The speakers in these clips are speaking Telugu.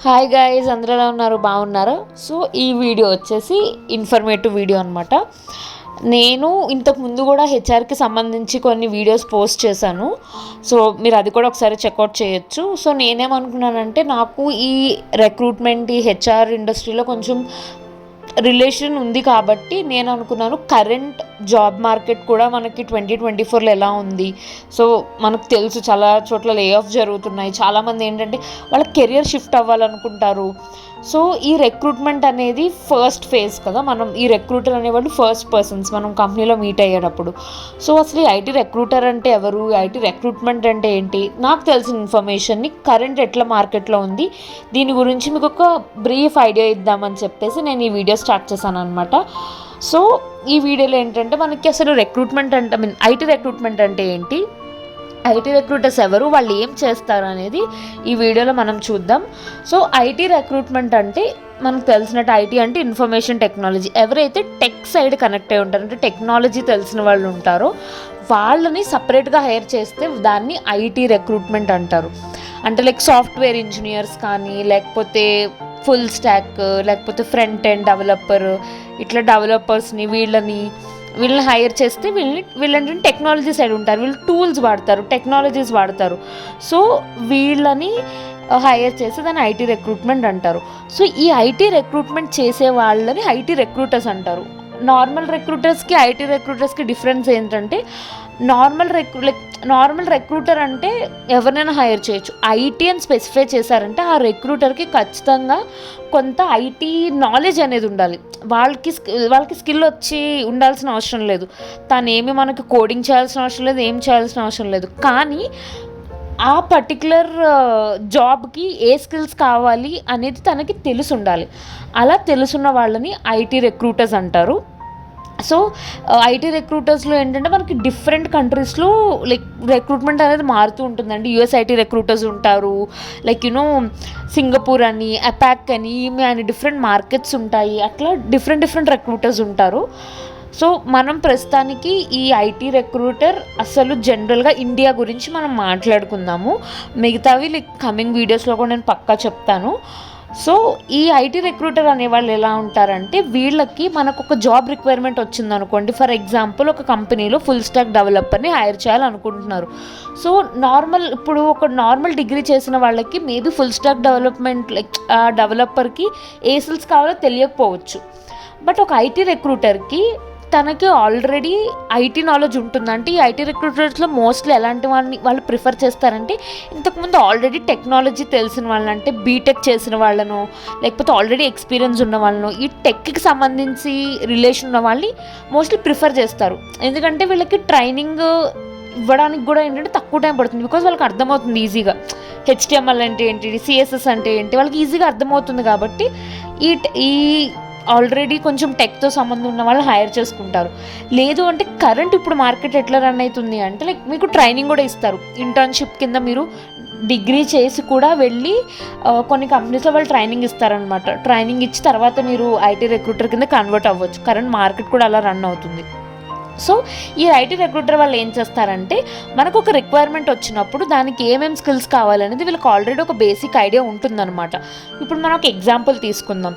హాయ్ గైస్, అందరూ ఎలా ఉన్నారు? బాగున్నారా? సో ఈ వీడియో వచ్చేసి ఇన్ఫర్మేటివ్ వీడియో అనమాట. నేను ఇంతకు ముందు కూడా హెచ్ఆర్కి సంబంధించి కొన్ని వీడియోస్ పోస్ట్ చేశాను. సో మీరు అది కూడా ఒకసారి చెక్అవుట్ చేయొచ్చు. సో నేనేమనుకున్నానంటే, నాకు ఈ రిక్రూట్మెంట్, ఈ హెచ్ఆర్ ఇండస్ట్రీలో కొంచెం రిలేషన్ ఉంది కాబట్టి నేను అనుకున్నాను కరెంట్ జాబ్ మార్కెట్ కూడా మనకి 2024లో ఎలా ఉంది. సో మనకు తెలుసు చాలా చోట్ల లే ఆఫ్ జరుగుతున్నాయి. చాలామంది ఏంటంటే వాళ్ళ కెరియర్ షిఫ్ట్ అవ్వాలనుకుంటారు. సో ఈ రిక్రూట్మెంట్ అనేది ఫస్ట్ ఫేజ్ కదా. మనం ఈ రిక్రూటర్ అనేవాళ్ళు ఫస్ట్ పర్సన్స్ మనం కంపెనీలో మీట్ అయ్యేటప్పుడు. సో అసలు ఈ ఐటీ రిక్రూటర్ అంటే ఎవరు, ఐటీ రిక్రూట్మెంట్ అంటే ఏంటి, నాకు తెలిసిన ఇన్ఫర్మేషన్ని కరెంట్ ఎట్లా మార్కెట్లో ఉంది దీని గురించి మీకు ఒక బ్రీఫ్ ఐడియా ఇద్దామని చెప్పేసి నేను ఈ వీడియో స్టార్ట్ చేశాను అనమాట. సో ఈ వీడియోలో ఏంటంటే మనకి అసలు రిక్రూట్మెంట్ అంటే ఐటీ రిక్రూట్మెంట్ అంటే ఏంటి, ఐటీ రిక్రూటర్స్ ఎవరు, వాళ్ళు ఏం చేస్తారు అనేది ఈ వీడియోలో మనం చూద్దాం. సో ఐటీ రిక్రూట్మెంట్ అంటే మనకు తెలిసినట్టు ఐటీ అంటే ఇన్ఫర్మేషన్ టెక్నాలజీ. ఎవరైతే టెక్ సైడ్ కనెక్ట్ అయి ఉంటారో, అంటే టెక్నాలజీ తెలిసిన వాళ్ళు ఉంటారో వాళ్ళని సపరేట్గా హైర్ చేస్తే దాన్ని ఐటీ రిక్రూట్మెంట్ అంటారు. అంటే లైక్ సాఫ్ట్వేర్ ఇంజనీర్స్ కానీ, లేకపోతే ఫుల్ స్టాక్, లేకపోతే ఫ్రంట్ ఎండ్ డెవలపర్, ఇట్లా డెవలపర్స్ని వీళ్ళని హైర్ చేస్తే వీళ్ళంటే టెక్నాలజీ సైడ్ ఉంటారు. వీళ్ళు టూల్స్ వాడతారు, టెక్నాలజీస్ వాడతారు. సో వీళ్ళని హైర్ చేస్తే దాన్ని ఐటీ రిక్రూట్మెంట్ అంటారు. సో ఈ ఐటీ రిక్రూట్మెంట్ చేసే వాళ్ళని ఐటీ రిక్రూటర్స్ అంటారు. నార్మల్ రిక్రూటర్స్కి ఐటీ రిక్రూటర్స్కి డిఫరెన్స్ ఏంటంటే, నార్మల్ రిక్రూటర్ అంటే ఎవరినైనా హైర్ చేయొచ్చు. ఐటీ అని స్పెసిఫై చేశారంటే ఆ రిక్రూటర్కి ఖచ్చితంగా కొంత ఐటీ నాలెడ్జ్ అనేది ఉండాలి. వాళ్ళకి స్కిల్ వచ్చి ఉండాల్సిన అవసరం లేదు. తను ఏమి మనకి కోడింగ్ చేయాల్సిన అవసరం లేదు, ఏం చేయాల్సిన అవసరం లేదు. కానీ ఆ పర్టికులర్ జాబ్కి ఏ స్కిల్స్ కావాలి అనేది తనకి తెలిసి ఉండాలి. అలా తెలుసున్న వాళ్ళని ఐటీ రిక్రూటర్స్ అంటారు. సో ఐటీ రిక్రూటర్స్లో ఏంటంటే మనకి డిఫరెంట్ కంట్రీస్లో లైక్ రిక్రూట్మెంట్ అనేది మారుతూ ఉంటుందండి. యూఎస్ ఐటీ రిక్రూటర్స్ ఉంటారు, లైక్ సింగపూర్ అని, అపాక్ అని, ఈమె అని డిఫరెంట్ మార్కెట్స్ ఉంటాయి. అట్లా డిఫరెంట్ రిక్రూటర్స్ ఉంటారు. సో మనం ప్రస్తుతానికి ఈ ఐటీ రిక్రూటర్ అసలు జనరల్గా ఇండియా గురించి మనం మాట్లాడుకుందాము. మిగతావి లైక్ కమింగ్ వీడియోస్లో కూడా నేను పక్కా చెప్తాను. సో ఈ ఐటీ రిక్రూటర్ అనేవాళ్ళు ఎలా ఉంటారంటే, వీళ్ళకి మనకు ఒక జాబ్ రిక్వైర్మెంట్ వచ్చిందనుకోండి. ఫర్ ఎగ్జాంపుల్ ఒక కంపెనీలో ఫుల్ స్టాక్ డెవలపర్ని హైర్ చేయాలనుకుంటున్నారు. సో ఇప్పుడు ఒక నార్మల్ డిగ్రీ చేసిన వాళ్ళకి maybe full stack development like ఆ డెవలపర్కి ఏ స్కిల్స్ కావాలో తెలియకపోవచ్చు. బట్ ఒక ఐటీ రిక్రూటర్కి తనకి ఆల్రెడీ ఐటీ నాలెడ్జ్ ఉంటుందంటే, ఈ ఐటీ రిక్రూటర్స్లో మోస్ట్లీ ఎలాంటి వాళ్ళు ప్రిఫర్ చేస్తారంటే, ఇంతకుముందు ఆల్రెడీ టెక్నాలజీ తెలిసిన వాళ్ళని, అంటే బీటెక్ చేసిన వాళ్ళను, లేకపోతే ఆల్రెడీ ఎక్స్పీరియన్స్ ఉన్న వాళ్ళను, ఈ టెక్కి సంబంధించి రిలేషన్ ఉన్న వాళ్ళని మోస్ట్లీ ప్రిఫర్ చేస్తారు. ఎందుకంటే వీళ్ళకి ట్రైనింగ్ ఇవ్వడానికి కూడా ఏంటంటే తక్కువ టైం పడుతుంది. బికాజ్ వాళ్ళకి అర్థమవుతుంది ఈజీగా. హెచ్టిఎంఎల్ అంటే ఏంటి, సిఎస్ఎస్ అంటే ఏంటి, వాళ్ళకి ఈజీగా అర్థమవుతుంది. కాబట్టి ఈ ఆల్రెడీ కొంచెం టెక్తో సంబంధం ఉన్న వాళ్ళు హైర్ చేసుకుంటారు. లేదు అంటే కరెంట్ ఇప్పుడు మార్కెట్ ఎట్లా రన్ అవుతుంది అంటే, లైక్ మీకు ట్రైనింగ్ కూడా ఇస్తారు. ఇంటర్న్షిప్ కింద మీరు డిగ్రీ చేసి కూడా వెళ్ళి కొన్ని కంపెనీస్లో వాళ్ళు ట్రైనింగ్ ఇస్తారనమాట. ట్రైనింగ్ ఇచ్చి తర్వాత మీరు ఐటీ రిక్రూటర్ కింద కన్వర్ట్ అవ్వచ్చు. కరెంట్ మార్కెట్ కూడా అలా రన్ అవుతుంది. సో ఈ ఐటీ రిక్రూటర్ వాళ్ళు ఏం చేస్తారంటే, మనకు ఒక రిక్వైర్మెంట్ వచ్చినప్పుడు దానికి ఏమేమి స్కిల్స్ కావాలనేది వీళ్ళకి ఆల్రెడీ ఒక బేసిక్ ఐడియా ఉంటుందన్నమాట. ఇప్పుడు మనం ఒక ఎగ్జాంపుల్ తీసుకుందాం.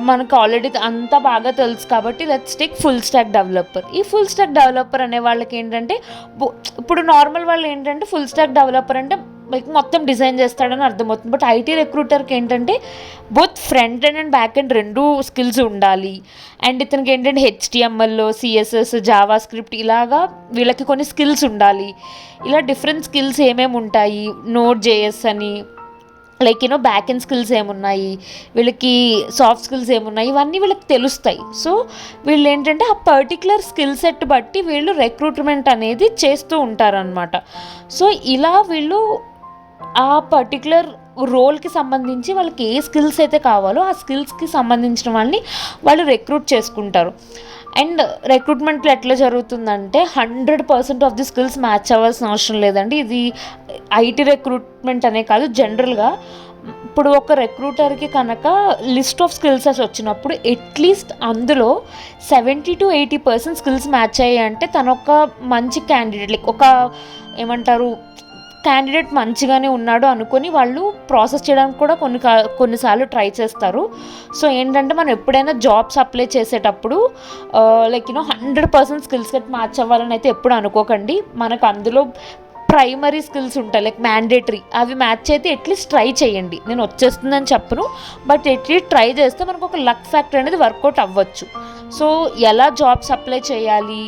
మనకు ఆల్రెడీ అంతా బాగా తెలుసు కాబట్టి let's take full stack developer. ఈ ఫుల్ స్టాక్ డెవలపర్ అనే వాళ్ళకి ఏంటంటే, ఇప్పుడు నార్మల్ వాళ్ళు ఏంటంటే ఫుల్ స్టాక్ డెవలపర్ అంటే లైక్ మొత్తం డిజైన్ చేస్తాడని అర్థమవుతుంది. బట్ ఐటీ రిక్రూటర్కి ఏంటంటే both front end and back end రెండు స్కిల్స్ ఉండాలి. అండ్ ఇతనికి ఏంటంటే హెచ్టిఎంఎల్, సిఎస్ఎస్, జావా స్క్రిప్ట్ ఇలాగా వీళ్ళకి కొన్ని స్కిల్స్ ఉండాలి. ఇలా డిఫరెంట్ స్కిల్స్ ఏమేమి ఉంటాయి, నోడ్ జేఎస్ అని, లైక్ బ్యాక్ ఎండ్ స్కిల్స్ ఏమున్నాయి, వీళ్ళకి సాఫ్ట్ స్కిల్స్ ఏమున్నాయి, ఇవన్నీ వీళ్ళకి తెలుస్తాయి. సో వీళ్ళు ఏంటంటే ఆ పర్టికులర్ స్కిల్ సెట్ బట్టి వీళ్ళు రిక్రూట్మెంట్ అనేది చేస్తూ ఉంటారనమాట. సో ఇలా వీళ్ళు ఆ పర్టికులర్ రోల్కి సంబంధించి వాళ్ళకి ఏ స్కిల్స్ అయితే కావాలో ఆ స్కిల్స్కి సంబంధించిన వాళ్ళని వాళ్ళు రిక్రూట్ చేసుకుంటారు. అండ్ రిక్రూట్మెంట్లో ఎట్లా జరుగుతుందంటే 100% ఆఫ్ ది స్కిల్స్ మ్యాచ్ అవ్వాల్సిన అవసరం లేదండి. ఇది ఐటీ రిక్రూట్మెంట్ అనే కాదు, జనరల్గా ఇప్పుడు ఒక రిక్రూటర్కి కనుక లిస్ట్ ఆఫ్ స్కిల్స్ వచ్చినప్పుడు అట్లీస్ట్ అందులో 70 to 80% స్కిల్స్ మ్యాచ్ అయ్యాయి అంటే తను ఒక మంచి క్యాండిడేట్, లైక్ ఒక ఏమంటారు క్యాండిడేట్ మంచిగానే ఉన్నాడు అనుకొని వాళ్ళు ప్రాసెస్ చేయడానికి కూడా కొన్నిసార్లు ట్రై చేస్తారు. సో ఏంటంటే మనం ఎప్పుడైనా జాబ్స్ అప్లై చేసేటప్పుడు లైక్ 100% స్కిల్ సెట్ మ్యాచ్ అవ్వాలని అయితే ఎప్పుడు అనుకోకండి. మనకు అందులో ప్రైమరీ స్కిల్స్ ఉంటాయి లైక్ మ్యాండేటరీ, అవి మ్యాచ్ అయితే అట్లీస్ట్ ట్రై చేయండి. నేను వచ్చేస్తుందని చెప్పను, బట్ అట్లీస్ట్ ట్రై చేస్తే మనకు ఒక లక్ ఫ్యాక్టర్ అనేది వర్కౌట్ అవ్వచ్చు. సో ఎలా జాబ్స్ అప్లై చేయాలి,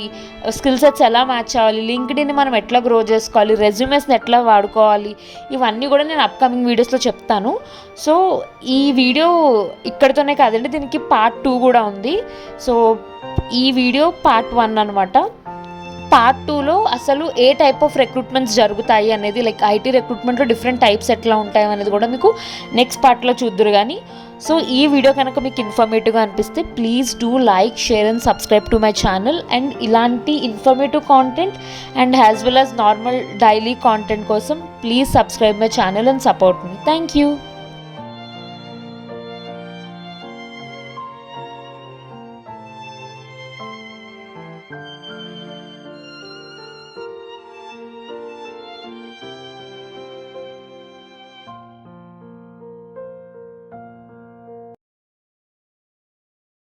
స్కిల్ సెట్స్ ఎలా మ్యాచ్ అవ్వాలి, లింక్డ్ఇన్ని మనం ఎట్లా గ్రో చేసుకోవాలి, రెజ్యూమెస్ని ఎట్లా వాడుకోవాలి, ఇవన్నీ కూడా నేను అప్కమింగ్ వీడియోస్లో చెప్తాను. సో ఈ వీడియో ఇక్కడితోనే కాదండి, దీనికి పార్ట్ 2 కూడా ఉంది. సో ఈ వీడియో పార్ట్ 1 అనమాట. పార్ట్ 2లో అసలు ఏ టైప్ ఆఫ్ రిక్రూట్మెంట్స్ జరుగుతాయి అనేది, లైక్ ఐటీ రిక్రూట్మెంట్లో డిఫరెంట్ టైప్స్ ఎట్లా ఉంటాయి అనేది కూడా మీకు నెక్స్ట్ పార్ట్లో చూద్దురు. కానీ సో ఈ వీడియో కనుక మీకు ఇన్ఫర్మేటివ్గా అనిపిస్తే please do like, share and subscribe to my channel. And ఇలాంటి informative content and as well as normal daily content కోసం please subscribe my channel and support me. Thank you.